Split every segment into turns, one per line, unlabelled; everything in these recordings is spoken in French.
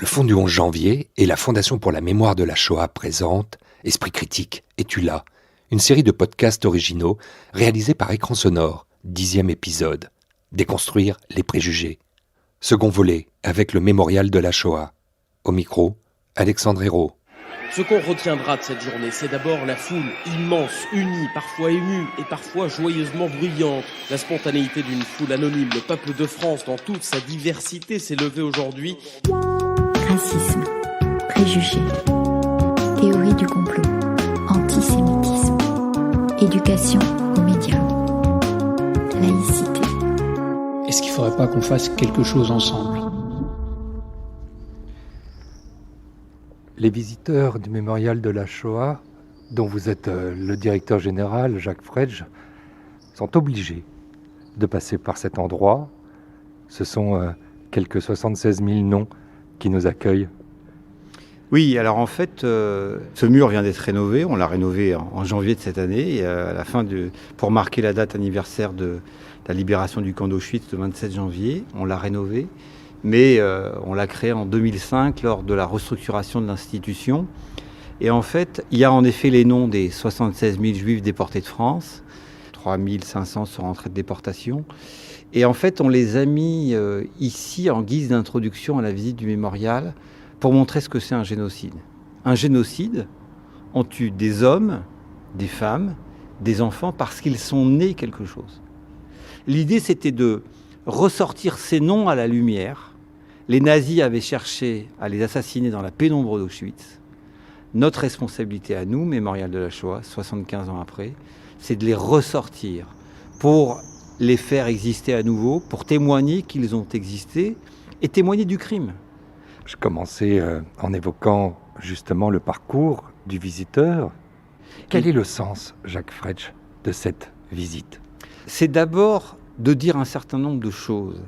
Le Fonds du 11 janvier et la Fondation pour la mémoire de la Shoah présentent Esprit critique, es-tu là ? Une série de podcasts originaux réalisés par Écran Sonore, 10e épisode. Déconstruire les préjugés. Second volet, avec le mémorial de la Shoah. Au micro, Alexandre Hérault.
Ce qu'on retiendra de cette journée, c'est d'abord la foule immense, unie, parfois émue et parfois joyeusement bruyante. La spontanéité d'une foule anonyme, le peuple de France dans toute sa diversité s'est levé aujourd'hui.
Racisme, préjugés, théorie du complot, antisémitisme, éducation aux médias, laïcité.
Est-ce qu'il ne faudrait pas qu'on fasse quelque chose ensemble ?
Les visiteurs du mémorial de la Shoah, dont vous êtes le directeur général, Jacques Fredge, sont obligés de passer par cet endroit. Ce sont quelques 76 000 noms qui nous accueillent.
Oui, alors en fait, ce mur vient d'être rénové. On l'a rénové en janvier de cette année, et à la fin pour marquer la date anniversaire de la libération du camp d'Auschwitz, le 27 janvier. On l'a rénové, mais on l'a créé en 2005 lors de la restructuration de l'institution. Et en fait, il y a en effet les noms des 76 000 juifs déportés de France. 3 500 sont rentrés de déportation. Et en fait, on les a mis ici en guise d'introduction à la visite du mémorial pour montrer ce que c'est un génocide. Un génocide, on tue des hommes, des femmes, des enfants parce qu'ils sont nés quelque chose. L'idée, c'était de ressortir ces noms à la lumière. Les nazis avaient cherché à les assassiner dans la pénombre d'Auschwitz. Notre responsabilité à nous, Mémorial de la Shoah, 75 ans après, c'est de les ressortir pour les faire exister à nouveau, pour témoigner qu'ils ont existé et témoigner du crime.
Je commençais en évoquant justement le parcours du visiteur. Quel est le sens, Jacques Fredge, de cette visite ?
C'est d'abord de dire un certain nombre de choses.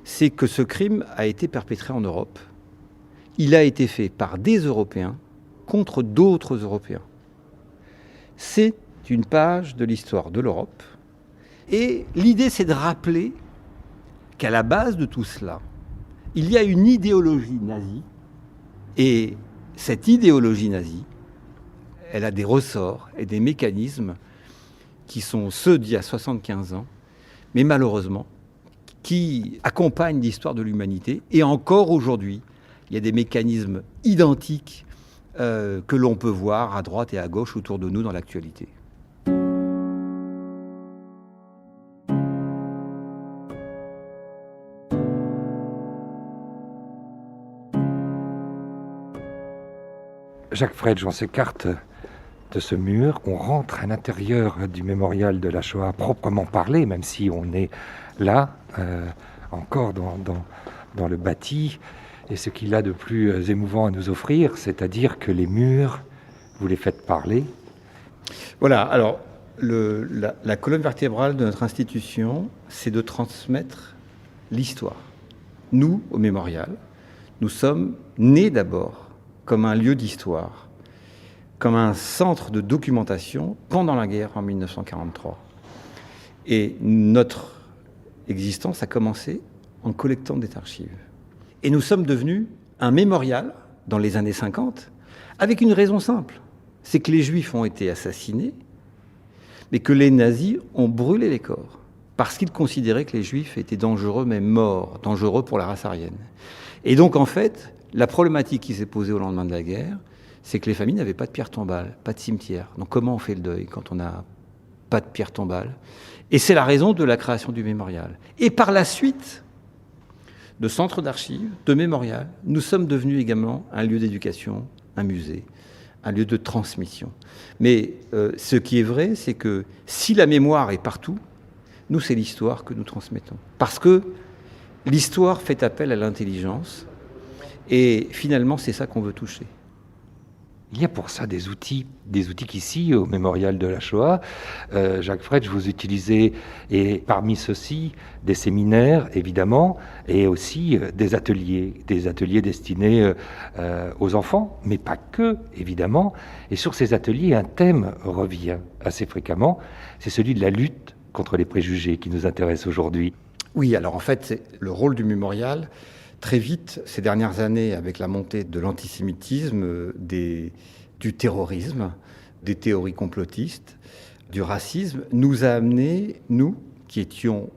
C'est que ce crime a été perpétré en Europe. Il a été fait par des Européens contre d'autres Européens. C'est une page de l'histoire de l'Europe. Et l'idée, c'est de rappeler qu'à la base de tout cela, il y a une idéologie nazie. Et cette idéologie nazie, elle a des ressorts et des mécanismes qui sont ceux d'il y a 75 ans, mais malheureusement, qui accompagnent l'histoire de l'humanité. Et encore aujourd'hui, il y a des mécanismes identiques que l'on peut voir à droite et à gauche autour de nous dans l'actualité.
Jacques Fredge, on s'écarte de ce mur, on rentre à l'intérieur du mémorial de la Shoah proprement parlé, même si on est là, encore dans le bâti, et ce qu'il a de plus émouvant à nous offrir, c'est-à-dire que les murs, vous les faites parler.
Voilà, alors la colonne vertébrale de notre institution, c'est de transmettre l'histoire. Nous, au mémorial, nous sommes nés d'abord comme un lieu d'histoire, comme un centre de documentation pendant la guerre en 1943. Et notre existence a commencé en collectant des archives. Et nous sommes devenus un mémorial dans les années 50, avec une raison simple, c'est que les Juifs ont été assassinés, mais que les nazis ont brûlé les corps, parce qu'ils considéraient que les Juifs étaient dangereux, même morts, dangereux pour la race aryenne. Et donc en fait, la problématique qui s'est posée au lendemain de la guerre, c'est que les familles n'avaient pas de pierre tombale, pas de cimetière. Donc comment on fait le deuil quand on n'a pas de pierre tombale ? Et c'est la raison de la création du mémorial. Et par la suite, de centre d'archives, de mémorial, nous sommes devenus également un lieu d'éducation, un musée, un lieu de transmission. Mais ce qui est vrai, c'est que si la mémoire est partout, nous, c'est l'histoire que nous transmettons. Parce que l'histoire fait appel à l'intelligence, et finalement, c'est ça qu'on veut toucher.
Il y a pour ça des outils qu'ici, au mémorial de la Shoah, Jacques Fredge, vous utilisez, et parmi ceux-ci, des séminaires, évidemment, et aussi des ateliers destinés aux enfants, mais pas que, évidemment. Et sur ces ateliers, un thème revient assez fréquemment, c'est celui de la lutte contre les préjugés qui nous intéresse aujourd'hui.
Oui, alors en fait, c'est le rôle du mémorial Très vite, ces dernières années, avec la montée de l'antisémitisme, du terrorisme, des théories complotistes, du racisme, nous a amené, nous, qui étions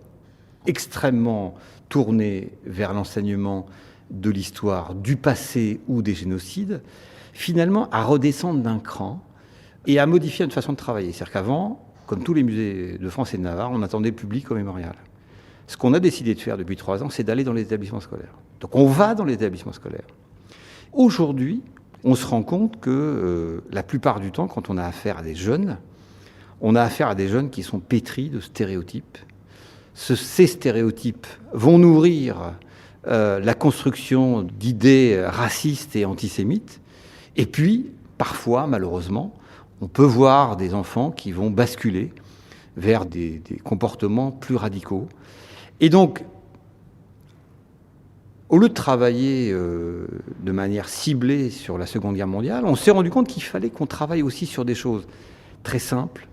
extrêmement tournés vers l'enseignement de l'histoire du passé ou des génocides, finalement à redescendre d'un cran et à modifier notre façon de travailler. C'est-à-dire qu'avant, comme tous les musées de France et de Navarre, on attendait le public au mémorial. Ce qu'on a décidé de faire depuis 3 ans, c'est d'aller dans les établissements scolaires. Donc on va dans les établissements scolaires. Aujourd'hui, on se rend compte que la plupart du temps, quand on a affaire à des jeunes, on a affaire à des jeunes qui sont pétris de stéréotypes. Ces stéréotypes vont nourrir la construction d'idées racistes et antisémites. Et puis, parfois, malheureusement, on peut voir des enfants qui vont basculer vers des comportements plus radicaux. Et donc, au lieu de travailler de manière ciblée sur la Seconde Guerre mondiale, on s'est rendu compte qu'il fallait qu'on travaille aussi sur des choses très simples,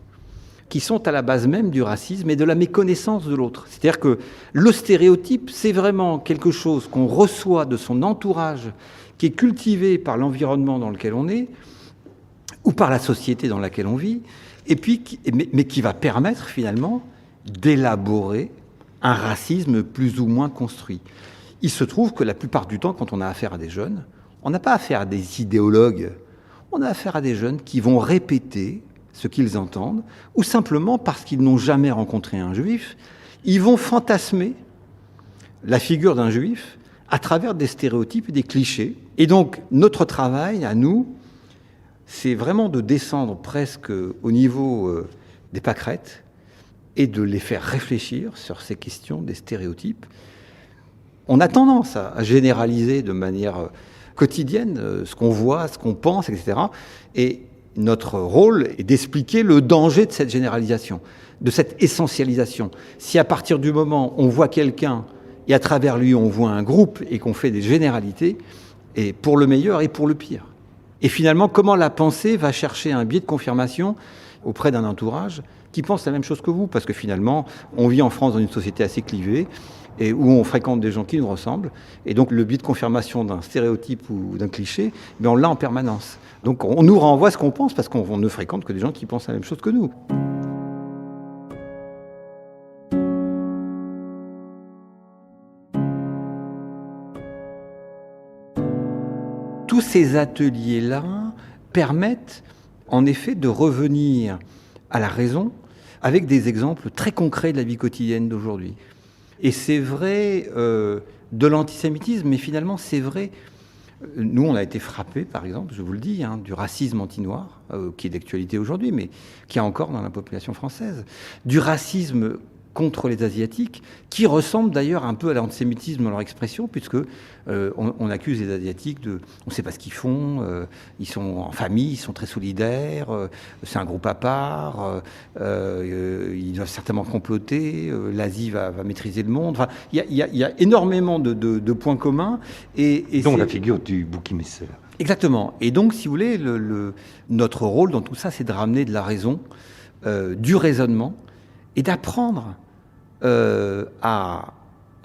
qui sont à la base même du racisme et de la méconnaissance de l'autre. C'est-à-dire que le stéréotype, c'est vraiment quelque chose qu'on reçoit de son entourage, qui est cultivé par l'environnement dans lequel on est, ou par la société dans laquelle on vit, et puis, mais qui va permettre finalement d'élaborer un racisme plus ou moins construit. Il se trouve que la plupart du temps, quand on a affaire à des jeunes, on n'a pas affaire à des idéologues, on a affaire à des jeunes qui vont répéter ce qu'ils entendent, ou simplement parce qu'ils n'ont jamais rencontré un juif, ils vont fantasmer la figure d'un juif à travers des stéréotypes et des clichés. Et donc, notre travail, à nous, c'est vraiment de descendre presque au niveau des pâquerettes et de les faire réfléchir sur ces questions des stéréotypes. On a tendance à généraliser de manière quotidienne ce qu'on voit, ce qu'on pense, etc. Et notre rôle est d'expliquer le danger de cette généralisation, de cette essentialisation. Si à partir du moment où on voit quelqu'un et à travers lui on voit un groupe et qu'on fait des généralités, et pour le meilleur et pour le pire. Et finalement, comment la pensée va chercher un biais de confirmation auprès d'un entourage qui pense la même chose que vous, parce que finalement, on vit en France dans une société assez clivée, et où on fréquente des gens qui nous ressemblent, et donc le biais de confirmation d'un stéréotype ou d'un cliché, mais on l'a en permanence. Donc on nous renvoie ce qu'on pense, parce qu'on ne fréquente que des gens qui pensent la même chose que nous. Tous ces ateliers-là permettent en effet de revenir à la raison avec des exemples très concrets de la vie quotidienne d'aujourd'hui. Et c'est vrai de l'antisémitisme, mais finalement c'est vrai. Nous, on a été frappés, par exemple, je vous le dis, du racisme anti-noir, qui est d'actualité aujourd'hui, mais qui est encore dans la population française. Du racisme contre les Asiatiques, qui ressemble d'ailleurs un peu à l'antisémitisme dans leur expression, puisque on accuse les Asiatiques de... On ne sait pas ce qu'ils font, ils sont en famille, ils sont très solidaires, c'est un groupe à part, ils doivent certainement comploter, l'Asie va maîtriser le monde. Enfin, il y a énormément de points communs. Et
dont la figure du bouc émissaire.
Exactement. Et donc, si vous voulez, notre rôle dans tout ça, c'est de ramener de la raison, du raisonnement, et d'apprendre à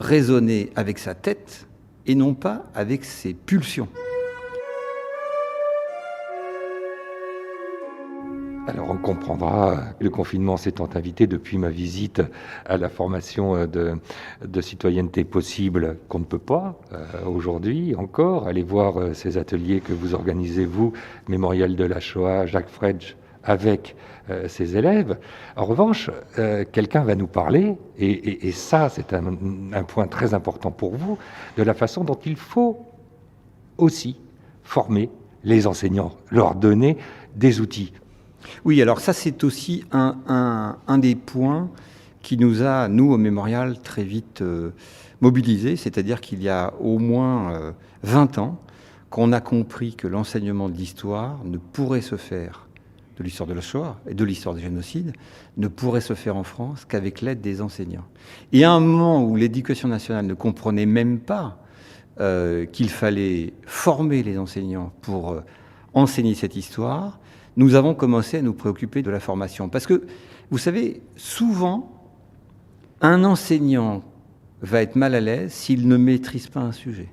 raisonner avec sa tête et non pas avec ses pulsions.
Alors on comprendra, le confinement s'étant invité depuis ma visite à la formation de citoyenneté possible qu'on ne peut pas aujourd'hui encore aller voir ces ateliers que vous organisez, vous, Mémorial de la Shoah, Jacques Fredge, avec ses élèves. En revanche, quelqu'un va nous parler, et ça c'est un point très important pour vous, de la façon dont il faut aussi former les enseignants, leur donner des outils.
Oui, alors ça c'est aussi un des points qui nous a, nous au Mémorial, très vite mobilisés, c'est-à-dire qu'il y a au moins 20 ans qu'on a compris que l'enseignement de l'histoire ne pourrait se faire, de l'histoire de la Shoah et de l'histoire des génocides, ne pourrait se faire en France qu'avec l'aide des enseignants. Et à un moment où l'Éducation nationale ne comprenait même pas qu'il fallait former les enseignants pour enseigner cette histoire, nous avons commencé à nous préoccuper de la formation. Parce que, vous savez, souvent, un enseignant va être mal à l'aise s'il ne maîtrise pas un sujet.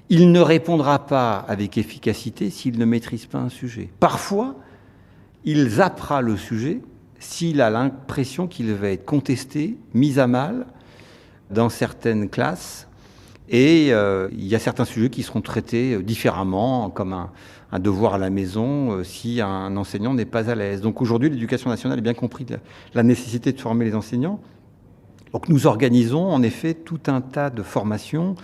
Il ne répondra pas avec efficacité s'il ne maîtrise pas un sujet. Parfois, il zappera le sujet s'il a l'impression qu'il va être contesté, mis à mal dans certaines classes. Et il y a certains sujets qui seront traités différemment, comme un devoir à la maison, si un enseignant n'est pas à l'aise. Donc aujourd'hui, l'Éducation nationale a bien compris la nécessité de former les enseignants. Donc nous organisons en effet tout un tas de formations,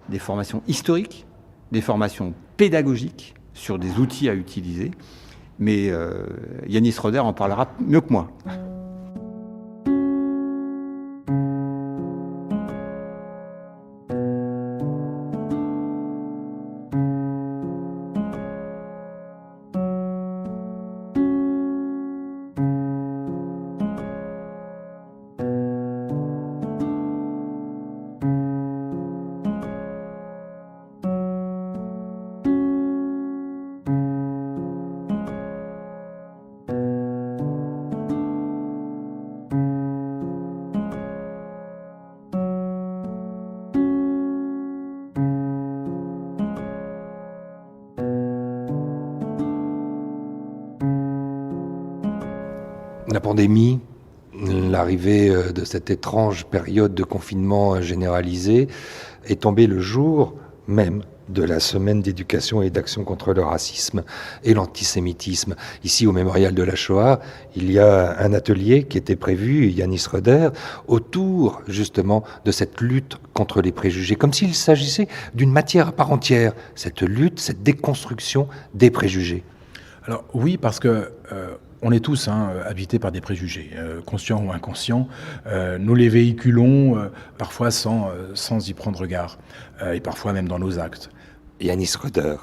des formations historiques, des formations pédagogiques sur des outils à utiliser. Mais Yanis Roeder en parlera mieux que moi.
La pandémie, l'arrivée de cette étrange période de confinement généralisé est tombée le jour même de la semaine d'éducation et d'action contre le racisme et l'antisémitisme. Ici, au Mémorial de la Shoah, il y a un atelier qui était prévu, Yanis Roeder, autour justement de cette lutte contre les préjugés, comme s'il s'agissait d'une matière à part entière, cette lutte, cette déconstruction des préjugés.
Alors oui, parce que on est tous habités par des préjugés, conscients ou inconscients. Nous les véhiculons parfois sans y prendre garde, et parfois même dans nos actes.
Yanis Roeder,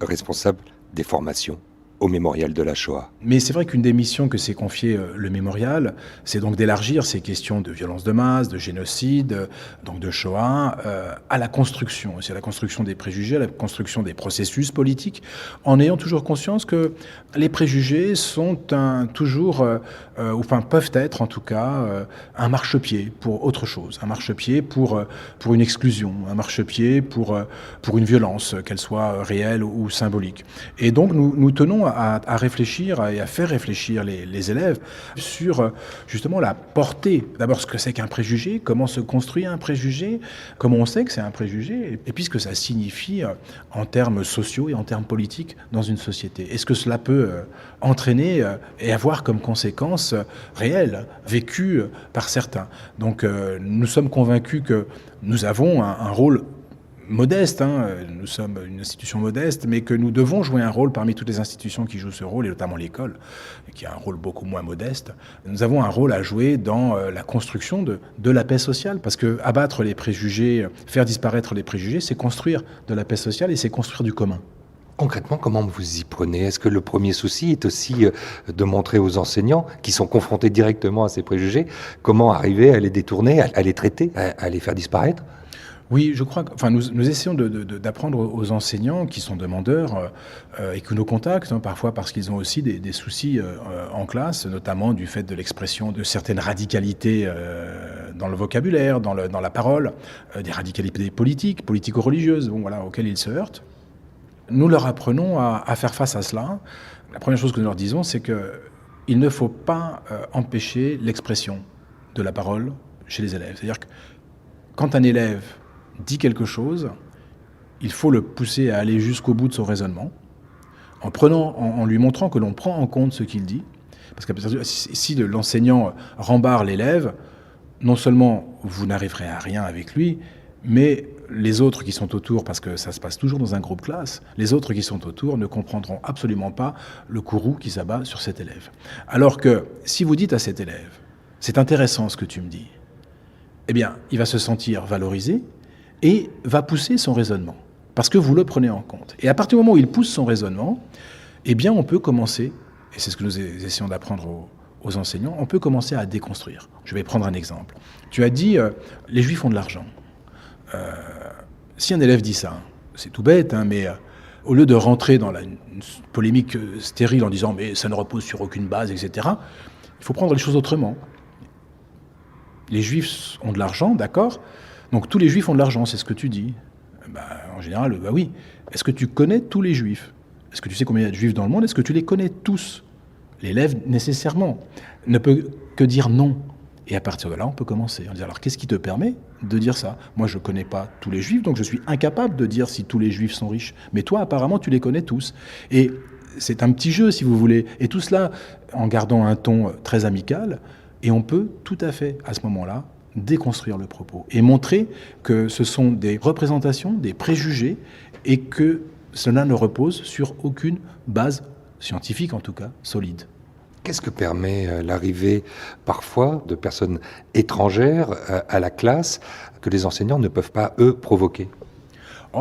responsable des formations au Mémorial de la Shoah.
Mais c'est vrai qu'une des missions que s'est confiée le Mémorial, c'est donc d'élargir ces questions de violence de masse, de génocide, donc de Shoah, à la construction. C'est à la construction des préjugés, à la construction des processus politiques, en ayant toujours conscience que les préjugés sont peuvent être en tout cas un marchepied pour autre chose, un marchepied pour une exclusion, un marchepied pour une violence, qu'elle soit réelle ou symbolique. Et donc nous tenons à réfléchir et à faire réfléchir les élèves sur justement la portée. D'abord, ce que c'est qu'un préjugé, comment se construit un préjugé, comment on sait que c'est un préjugé, et puis ce que ça signifie en termes sociaux et en termes politiques dans une société. Est-ce que cela peut entraîner et avoir comme conséquence réelle, vécue par certains. Donc nous sommes convaincus que nous avons un rôle modeste, nous sommes une institution modeste, mais que nous devons jouer un rôle parmi toutes les institutions qui jouent ce rôle, et notamment l'école, qui a un rôle beaucoup moins modeste. Nous avons un rôle à jouer dans la construction de la paix sociale, parce que abattre les préjugés, faire disparaître les préjugés, c'est construire de la paix sociale et c'est construire du commun.
Concrètement, comment vous y prenez ? Est-ce que le premier souci est aussi de montrer aux enseignants qui sont confrontés directement à ces préjugés comment arriver à les détourner, à les traiter, à les faire disparaître ?
Oui, je crois que nous essayons d'apprendre aux enseignants qui sont demandeurs et qui nous contactent, parfois parce qu'ils ont aussi des soucis en classe, notamment du fait de l'expression de certaines radicalités dans le vocabulaire, dans la parole, des radicalités politico-religieuses, auxquelles ils se heurtent. Nous leur apprenons à faire face à cela. La première chose que nous leur disons, c'est qu'il ne faut pas empêcher l'expression de la parole chez les élèves. C'est-à-dire que quand un élève dit quelque chose, il faut le pousser à aller jusqu'au bout de son raisonnement, en lui montrant que l'on prend en compte ce qu'il dit. Parce que si l'enseignant rembarre l'élève, non seulement vous n'arriverez à rien avec lui, mais les autres qui sont autour, parce que ça se passe toujours dans un groupe classe, les autres qui sont autour ne comprendront absolument pas le courroux qui s'abat sur cet élève. Alors que si vous dites à cet élève, c'est intéressant ce que tu me dis, eh bien, il va se sentir valorisé et va pousser son raisonnement, parce que vous le prenez en compte. Et à partir du moment où il pousse son raisonnement, eh bien, on peut commencer, et c'est ce que nous essayons d'apprendre aux enseignants, on peut commencer à déconstruire. Je vais prendre un exemple. Tu as dit, les Juifs ont de l'argent. Si un élève dit ça, c'est tout bête, mais au lieu de rentrer dans une polémique stérile en disant « mais ça ne repose sur aucune base, etc. », il faut prendre les choses autrement. Les Juifs ont de l'argent, d'accord, Donc tous les juifs ont de l'argent, c'est ce que tu dis. En général, oui. Est-ce que tu connais tous les juifs? Est-ce que tu sais combien il y a de juifs dans le monde? Est-ce que tu les connais tous? L'élève, nécessairement, ne peut que dire non. Et à partir de là, on peut commencer. On dit, alors, qu'est-ce qui te permet de dire ça? Moi, je ne connais pas tous les juifs, donc je suis incapable de dire si tous les juifs sont riches. Mais toi, apparemment, tu les connais tous. Et c'est un petit jeu, si vous voulez. Et tout cela en gardant un ton très amical. Et on peut tout à fait, à ce moment-là, déconstruire le propos et montrer que ce sont des représentations, des préjugés, et que cela ne repose sur aucune base scientifique, en tout cas, solide.
Qu'est-ce que permet l'arrivée parfois de personnes étrangères à la classe que les enseignants ne peuvent pas, eux, provoquer?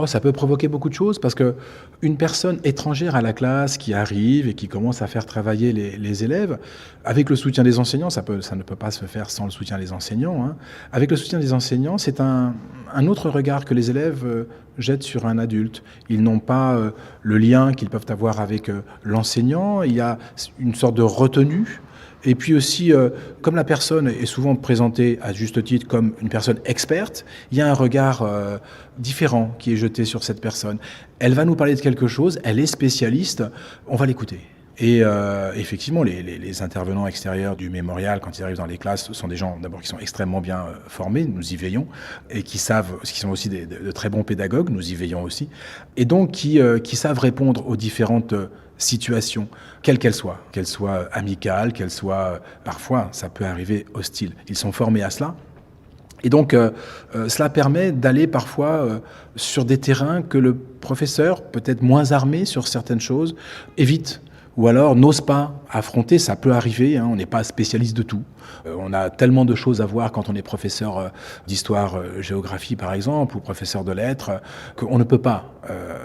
Ça peut provoquer beaucoup de choses parce que une personne étrangère à la classe qui arrive et qui commence à faire travailler les élèves, avec le soutien des enseignants, ça ne peut pas se faire sans le soutien des enseignants, hein. Avec le soutien des enseignants, c'est un autre regard que les élèves jettent sur un adulte. Ils n'ont pas le lien qu'ils peuvent avoir avec l'enseignant. Il y a une sorte de retenue. Et puis aussi, comme la personne est souvent présentée à juste titre comme une personne experte, il y a un regard différent qui est jeté sur cette personne. Elle va nous parler de quelque chose, elle est spécialiste, on va l'écouter. Et effectivement, les intervenants extérieurs du mémorial, quand ils arrivent dans les classes, sont des gens d'abord qui sont extrêmement bien formés, nous y veillons, et qui sont aussi de très bons pédagogues, nous y veillons aussi, et donc qui savent répondre aux différentes situations, quelles qu'elles soient amicales, qu'elles soient, parfois, ça peut arriver hostiles. Ils sont formés à cela. Et donc, cela permet d'aller parfois sur des terrains que le professeur, peut-être moins armé sur certaines choses, évite. Ou alors n'ose pas affronter, ça peut arriver, hein, on n'est pas spécialiste de tout. On a tellement de choses à voir quand on est professeur d'histoire-géographie par exemple, ou professeur de lettres, qu'on ne peut pas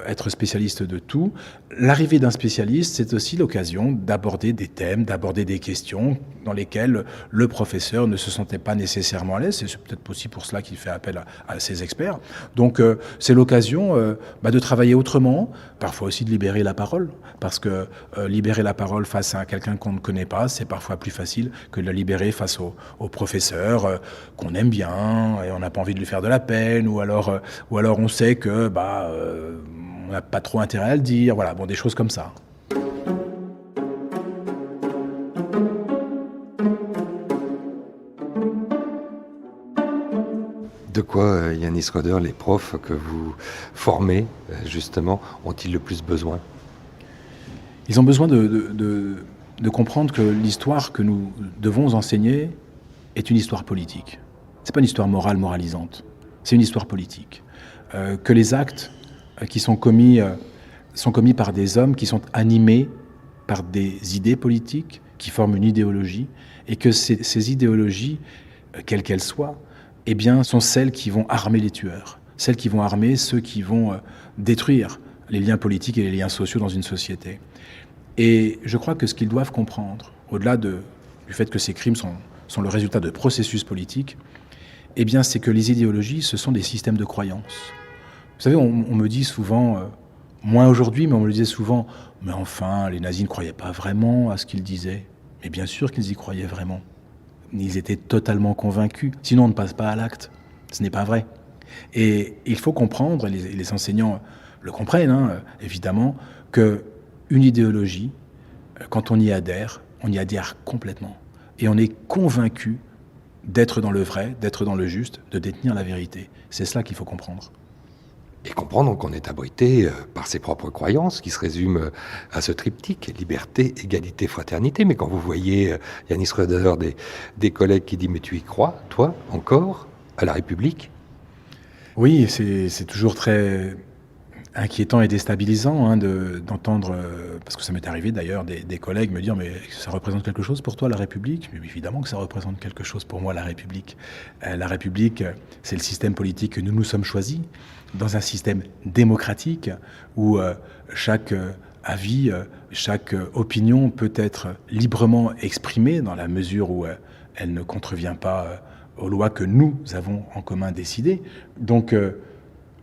être spécialiste de tout. L'arrivée d'un spécialiste, c'est aussi l'occasion d'aborder des thèmes, d'aborder des questions dans lesquelles le professeur ne se sentait pas nécessairement à l'aise. C'est peut-être aussi pour cela qu'il fait appel à ses experts. Donc c'est l'occasion de travailler autrement, parfois aussi de libérer la parole, parce que libérer la parole face à quelqu'un qu'on ne connaît pas, c'est parfois plus facile que de la libérer face au professeur qu'on aime bien et on n'a pas envie de lui faire de la peine, ou alors on sait que on n'a pas trop intérêt à le dire, voilà, des choses comme ça.
De quoi, Yanis Roeder, les profs que vous formez, justement, ont-ils le plus besoin?
Ils ont besoin de comprendre que l'histoire que nous devons enseigner est une histoire politique. C'est pas une histoire morale, moralisante. C'est une histoire politique. Que les actes qui sont commis par des hommes qui sont animés par des idées politiques, qui forment une idéologie, et que ces idéologies, quelles qu'elles soient, eh bien, sont celles qui vont armer les tueurs, celles qui vont armer ceux qui vont détruire les liens politiques et les liens sociaux dans une société. Et je crois que ce qu'ils doivent comprendre, au-delà du fait que ces crimes sont le résultat de processus politiques, eh bien, c'est que les idéologies, ce sont des systèmes de croyances. Vous savez, on me dit souvent, moins aujourd'hui, mais on me le disait souvent, mais enfin, les nazis ne croyaient pas vraiment à ce qu'ils disaient. Mais bien sûr qu'ils y croyaient vraiment. Ils étaient totalement convaincus, sinon on ne passe pas à l'acte. Ce n'est pas vrai. Et il faut comprendre, et les enseignants le comprennent, évidemment, qu'une idéologie, quand on y adhère complètement. Et on est convaincu d'être dans le vrai, d'être dans le juste, de détenir la vérité. C'est cela qu'il faut comprendre.
Et comprendre qu'on est abrité par ses propres croyances, qui se résument à ce triptyque, liberté, égalité, fraternité. Mais quand vous voyez Yanis Roeder, des collègues qui disent « Mais tu y crois, toi, encore, à la République ?»
Oui, c'est toujours très inquiétant et déstabilisant d'entendre, parce que ça m'est arrivé d'ailleurs, des collègues me dire « Mais ça représente quelque chose pour toi, la République ?» Mais évidemment que ça représente quelque chose pour moi, la République. La République, c'est le système politique que nous nous sommes choisis, dans un système démocratique où chaque avis, chaque opinion peut être librement exprimée dans la mesure où elle ne contrevient pas aux lois que nous avons en commun décidées. Donc,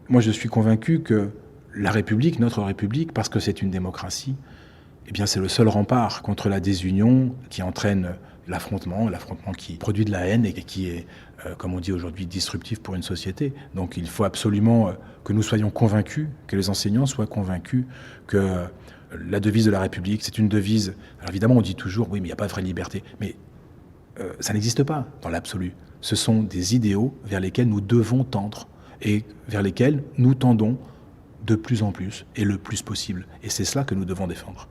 moi, je suis convaincu que la République, notre République, parce que c'est une démocratie, eh bien, c'est le seul rempart contre la désunion qui entraîne l'affrontement qui produit de la haine et qui est, comme on dit aujourd'hui, disruptif pour une société. Donc il faut absolument que nous soyons convaincus, que les enseignants soient convaincus que la devise de la République, c'est une devise... Alors évidemment, on dit toujours, oui, mais il n'y a pas de vraie liberté. Mais ça n'existe pas dans l'absolu. Ce sont des idéaux vers lesquels nous devons tendre et vers lesquels nous tendons de plus en plus et le plus possible. Et c'est cela que nous devons défendre.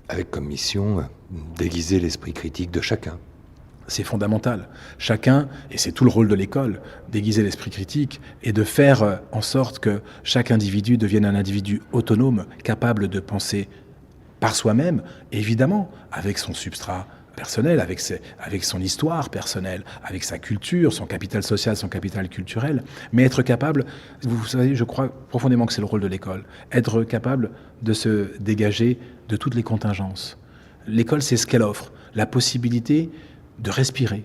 Avec comme mission d'aiguiser l'esprit critique de chacun.
C'est fondamental. Chacun, et c'est tout le rôle de l'école, d'aiguiser l'esprit critique et de faire en sorte que chaque individu devienne un individu autonome, capable de penser par soi-même, évidemment, avec son substrat personnel, avec son histoire personnelle, avec sa culture, son capital social, son capital culturel, mais être capable, vous savez, je crois profondément que c'est le rôle de l'école, être capable de se dégager de toutes les contingences. L'école, c'est ce qu'elle offre, la possibilité de respirer.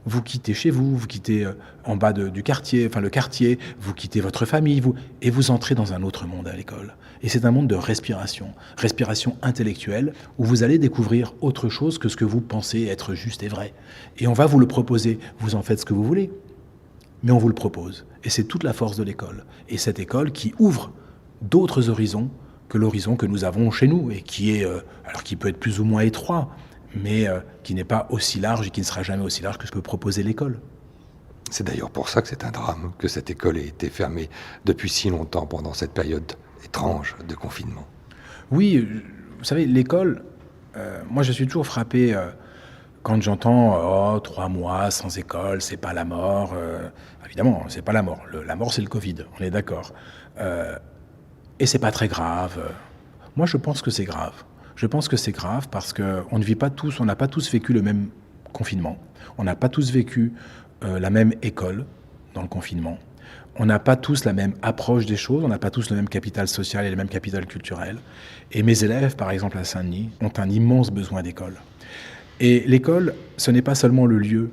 Vous quittez chez vous, vous quittez en bas du quartier, enfin le quartier, vous quittez votre famille, et vous entrez dans un autre monde à l'école. Et c'est un monde de respiration intellectuelle, où vous allez découvrir autre chose que ce que vous pensez être juste et vrai. Et on va vous le proposer, vous en faites ce que vous voulez, mais on vous le propose. Et c'est toute la force de l'école. Et cette école qui ouvre d'autres horizons que l'horizon que nous avons chez nous, et qui peut être plus ou moins étroit, mais qui n'est pas aussi large et qui ne sera jamais aussi large que ce que peut proposer l'école.
C'est d'ailleurs pour ça que c'est un drame que cette école ait été fermée depuis si longtemps pendant cette période étrange de confinement.
Oui, vous savez, l'école, moi je suis toujours frappé quand j'entends 3 mois sans école, c'est pas la mort. Évidemment, c'est pas la mort. La mort, c'est le Covid, on est d'accord. Et c'est pas très grave. Moi, je pense que c'est grave. Je pense que c'est grave parce qu'on ne vit pas tous, on n'a pas tous vécu le même confinement. On n'a pas tous vécu la même école dans le confinement. On n'a pas tous la même approche des choses, on n'a pas tous le même capital social et le même capital culturel. Et mes élèves, par exemple à Saint-Denis, ont un immense besoin d'école. Et l'école, ce n'est pas seulement le lieu,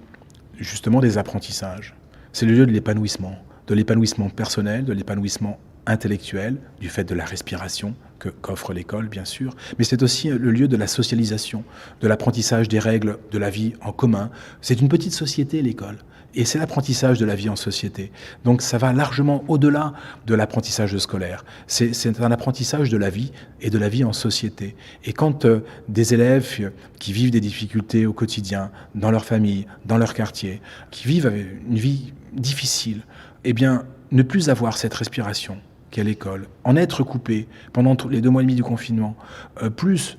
justement, des apprentissages. C'est le lieu de l'épanouissement personnel, de l'épanouissement intellectuel, du fait de la respiration qu'offre l'école, bien sûr, mais c'est aussi le lieu de la socialisation, de l'apprentissage des règles de la vie en commun. C'est une petite société, l'école, et c'est l'apprentissage de la vie en société. Donc ça va largement au-delà de l'apprentissage scolaire. C'est un apprentissage de la vie et de la vie en société. Et quand des élèves qui vivent des difficultés au quotidien, dans leur famille, dans leur quartier, qui vivent une vie difficile, eh bien, ne plus avoir cette respiration qu'est l'école, en être coupé pendant les 2 mois et demi du confinement, plus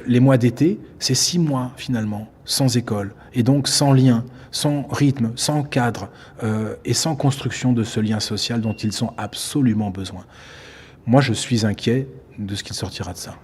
les mois d'été, c'est 6 mois finalement, sans école, et donc sans lien, sans rythme, sans cadre, et sans construction de ce lien social dont ils ont absolument besoin. Moi, je suis inquiet de ce qu'il sortira de ça.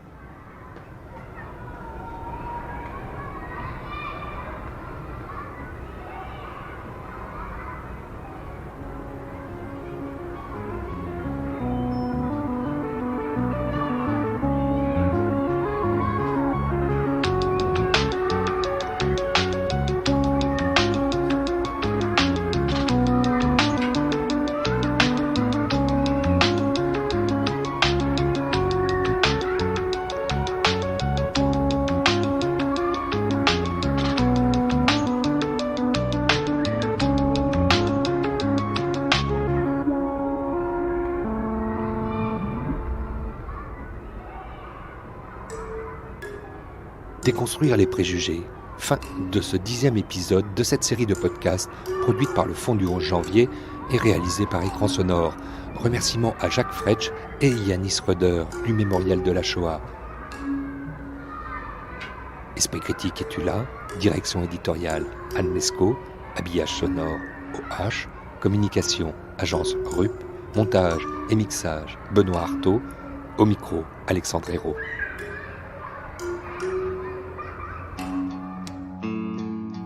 Déconstruire les préjugés. Fin de ce 10e épisode de cette série de podcasts produite par le Fonds du 11 janvier et réalisée par Écran Sonore. Remerciements à Jacques Fretsch et Yanis Röder du Mémorial de la Shoah. Esprit critique, es-tu là ? Direction éditoriale Anne Lescaut, habillage sonore OH, communication agence RUP, montage et mixage Benoît Artaud, au micro Alexandre Hérault.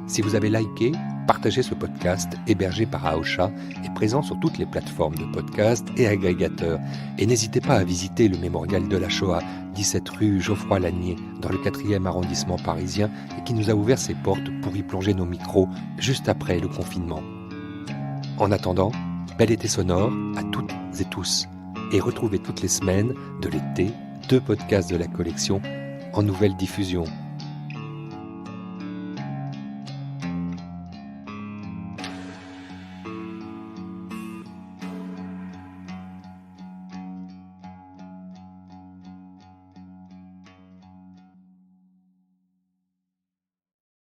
Si vous avez liké, partagez ce podcast hébergé par Aosha et présent sur toutes les plateformes de podcast et agrégateurs. Et n'hésitez pas à visiter le Mémorial de la Shoah, 17 rue Geoffroy-Lanier, dans le 4e arrondissement parisien, et qui nous a ouvert ses portes pour y plonger nos micros juste après le confinement. En attendant, bel été sonore à toutes et tous. Et retrouvez toutes les semaines de l'été 2 podcasts de la collection en nouvelle diffusion.